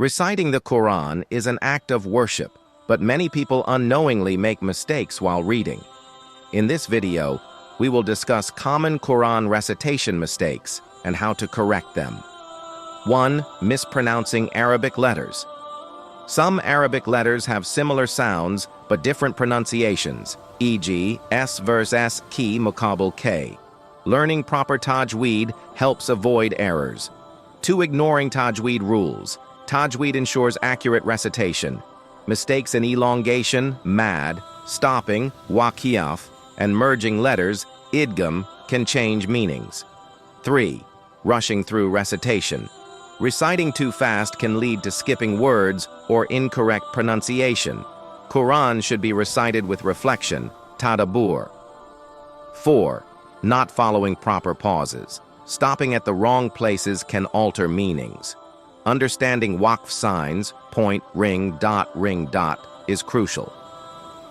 Reciting the Quran is an act of worship, but many people unknowingly make mistakes while reading. In this video, we will discuss common Quran recitation mistakes and how to correct them. 1. Mispronouncing Arabic letters. Some Arabic letters have similar sounds but different pronunciations, e.g., S versus S, ki muqabil K. Learning proper Tajweed helps avoid errors. 2. Ignoring Tajweed rules. Tajweed ensures accurate recitation. Mistakes in elongation, mad, stopping, waqiyaf, and merging letters, idgham, can change meanings. 3. Rushing through recitation. Reciting too fast can lead to skipping words or incorrect pronunciation. Quran should be recited with reflection, tadabbur. 4. Not following proper pauses. Stopping at the wrong places can alter meanings. Understanding waqf signs, point, ring, dot, is crucial.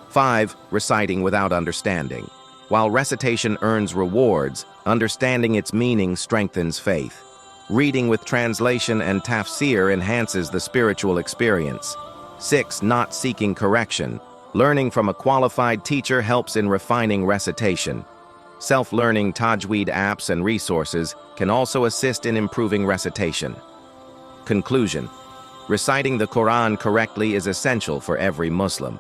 5. Reciting without understanding. While recitation earns rewards, understanding its meaning strengthens faith. Reading with translation and tafsir enhances the spiritual experience. 6. Not seeking correction. Learning from a qualified teacher helps in refining recitation. Self-learning Tajweed apps and resources can also assist in improving recitation. Conclusion: reciting the Quran correctly is essential for every Muslim.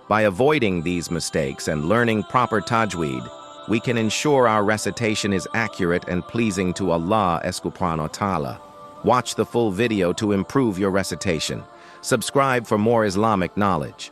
By avoiding these mistakes and learning proper Tajweed, we can ensure our recitation is accurate and pleasing to Allah subhanahu wa ta'ala. Watch the full video to improve your recitation. Subscribe for more Islamic knowledge.